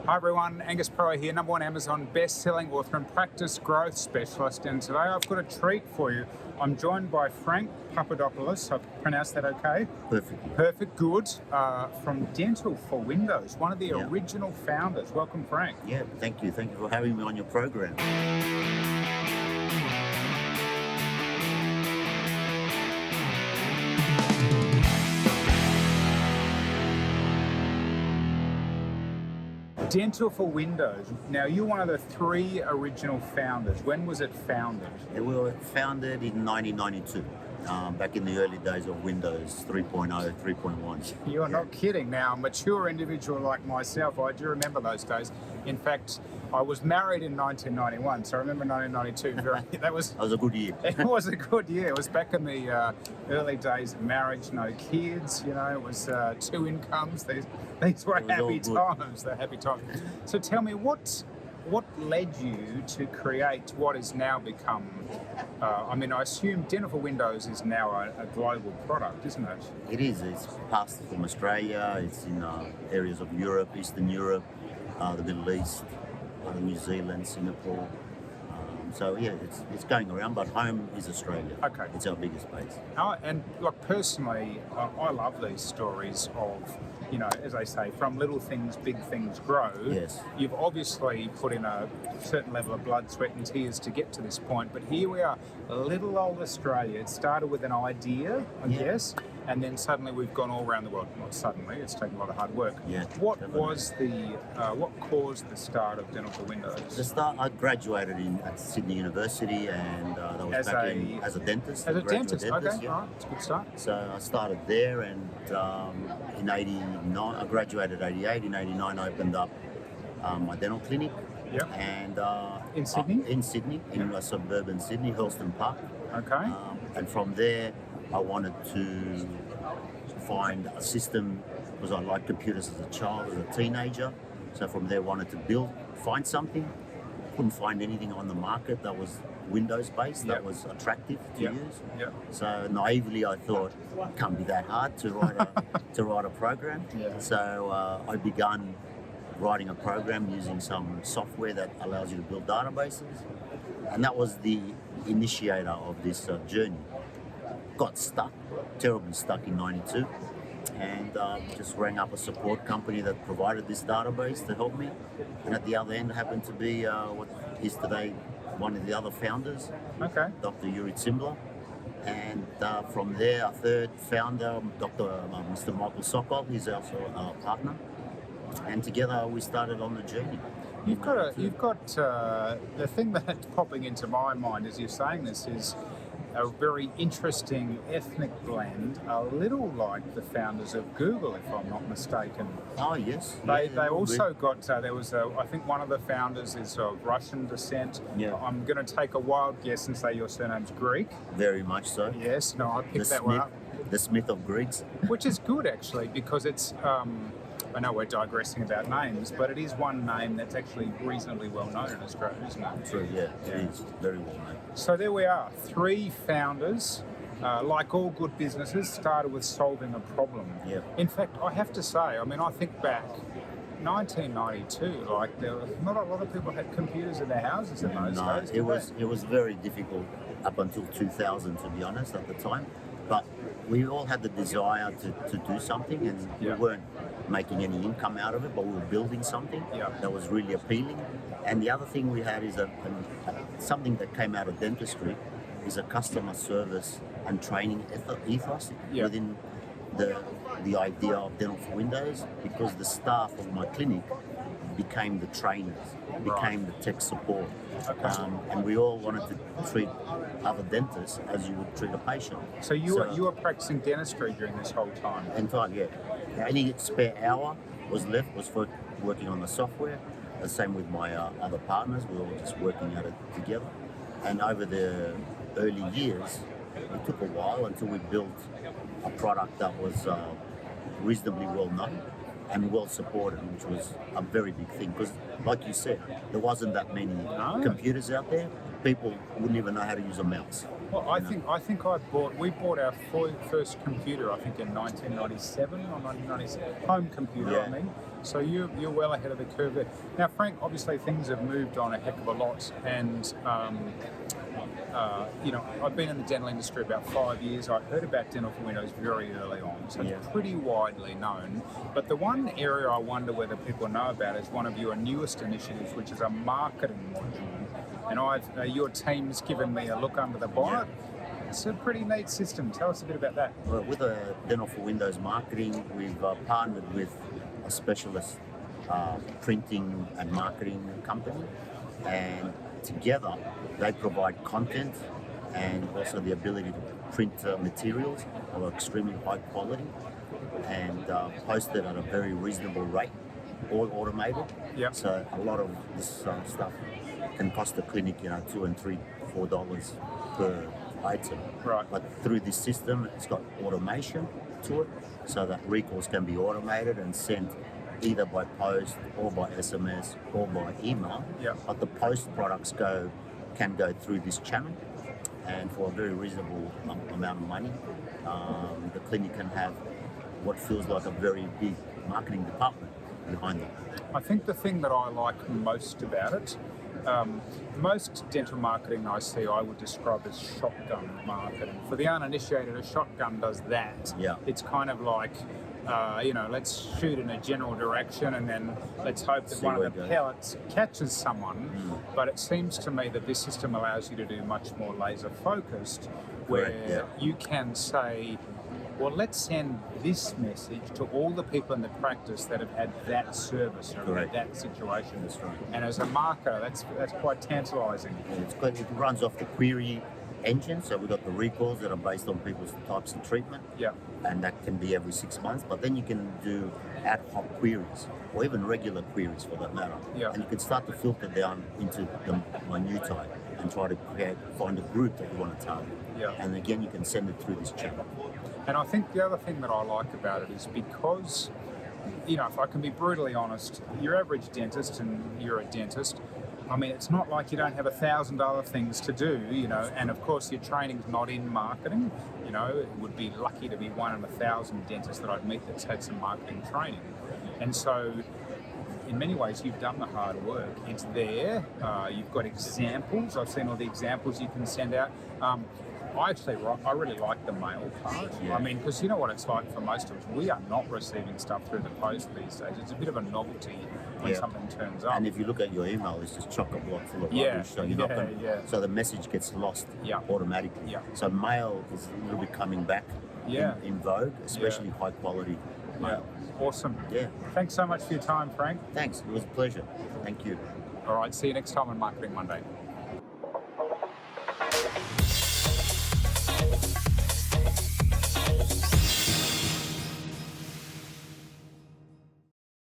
Hi everyone, Angus Pryor here, #1 Amazon best-selling author and practice growth specialist, and today I've got a treat for you. I'm joined by Frank Papadopoulos, I pronounced that okay? Perfect, good, from Dental4Windows, one of the original founders. Welcome, Frank. Yeah, thank you for having me on your program. Dental4Windows. Now, you're one of the 3 original founders. When was it founded? We were founded in 1992, back in the early days of Windows 3.0, 3.1. You're not kidding. Now, a mature individual like myself, I do remember those days. In fact, I was married in 1991, so I remember 1992. That was a good year. It was a good year. It was back in the early days of marriage, no kids. You know, it was 2 incomes. These were happy times. They're happy times. So tell me, what led you to create what has now become? I assume Dental4Windows is now a global product, isn't it? It is. It's passed from Australia. It's in areas of Europe, Eastern Europe, the Middle East, New Zealand, Singapore. So yeah, it's going around, but home is Australia. Okay. It's our biggest base. And like personally, I love these stories of, you know, as I say, from little things, big things grow. Yes. You've obviously put in a certain level of blood, sweat and tears to get to this point, but here we are, little old Australia. It started with an idea, I guess, and then suddenly we've gone all around the world. Not suddenly, it's taken a lot of hard work. Yeah. What caused the start of Dental4Windows? The start, I graduated at Sydney University, and that was as a dentist. As a dentist, okay, yeah. all right, that's a good start. So I started there, and in 89, I graduated 88. In 89, I opened up my dental clinic. Yep. And in Sydney? In Sydney, in suburban Sydney, Hurlston Park. Okay. And from there, I wanted to find a system, because I liked computers as a child, as a teenager. So from there, I wanted to find something. Couldn't find anything on the market that was Windows-based, that was attractive to use. Yep. So naively, I thought, it can't be that hard to write a program. Yeah. So I began writing a program using some software that allows you to build databases, and that was the initiator of this journey. Got stuck, terribly stuck in 92, and just rang up a support company that provided this database to help me, and at the other end happened to be what is today one of the other founders, Dr. Yuri Tsimbler. And from there, our third founder, Mr. Michael Sokol, he's also our partner. And together we started on the journey. You've got the thing that's popping into my mind as you're saying this is a very interesting ethnic blend, a little like the founders of Google, if I'm not mistaken. Oh yes. They also got, there was I think one of the founders is of Russian descent. Yeah. I'm going to take a wild guess and say your surname's Greek. Very much so. Yes, no, I picked that one up. The Smith of Greeks. Which is good actually, because it's, I know we're digressing about names, but it is one name that's actually reasonably well known in Australia, isn't it? True, yeah. It is very well known. So there we are, 3 founders, like all good businesses, started with solving a problem. Yeah. In fact, I have to say, I think back, 1992, like there were not a lot of people had computers in their houses in those days. It was very difficult up until 2000, to be honest, at the time. But we all had the desire to do something, and we weren't making any income out of it, but we were building something that was really appealing. And the other thing we had is something that came out of dentistry is a customer service and training ethos within the idea of Dental4Windows, because the staff of my clinic became the trainers, became the tech support. And we all wanted to treat other dentists as you would treat a patient. So you were practicing dentistry during this whole time? Entirely, yeah. Any spare hour was left was for working on the software. The same with my other partners. We were all just working at it together. And over the early years, it took a while until we built a product that was reasonably well known and well supported, which was a very big thing, because like you said, there wasn't that many computers out there. People wouldn't even know how to use a mouse. Well, we bought our first computer, I think, in 1997 or 1997. Home computer, I mean. So you're well ahead of the curve there. Now, Frank, obviously things have moved on a heck of a lot, and I've been in the dental industry about 5 years. I heard about Dental4Windows very early on, so it's pretty widely known. But the one area I wonder whether people know about is one of your newest initiatives, which is a marketing module. And your team's given me a look under the bonnet. It's a pretty neat system. Tell us a bit about that. Well, with Dental4Windows marketing, we've partnered with a specialist printing and marketing company, and together they provide content and also the ability to print materials of extremely high quality and post it at a very reasonable rate, all automated. So a lot of this stuff can cost the clinic, $2 and $3, $4 per item. Right. But through this system, it's got automation to it, so that recalls can be automated and sent either by post or by SMS or by email. But the post products can go through this channel, and for a very reasonable amount of money, the clinic can have what feels like a very big marketing department behind them. I think the thing that I like most about it, most dental marketing I see I would describe as shotgun marketing. For the uninitiated, a shotgun does that. It's kind of like, let's shoot in a general direction and then let's hope that one of the pellets catches someone. But it seems to me that this system allows you to do much more laser focused, where you can say, well, let's send this message to all the people in the practice that have had that service or had that situation. That's right. And as a marketer, that's quite tantalising. It runs off the query engine, so we've got the recalls that are based on people's types of treatment, and that can be every 6 months. But then you can do ad hoc queries, or even regular queries for that matter, and you can start to filter down into the minutiae and try to find a group that you want to target. And again, you can send it through this channel. And I think the other thing that I like about it is because, if I can be brutally honest, your average dentist, and you're a dentist, I mean, it's not like you don't have 1,000 other things to do, and of course your training's not in marketing. It would be lucky to be one in 1,000 dentists that I'd meet that's had some marketing training. And so, in many ways, you've done the hard work. It's there. You've got examples. I've seen all the examples you can send out. I really like the mail part. I mean, because you know what it's like for most of us. We are not receiving stuff through the post these days. It's a bit of a novelty when something turns up. And if you look at your email, it's just chock-a-block full of rubbish. So you're not going so the message gets lost automatically. So mail is a little bit coming back in vogue, especially high quality mail. Awesome. Thanks so much for your time, Frank. Thanks. It was a pleasure. Thank you. All right. See you next time on Marketing Monday.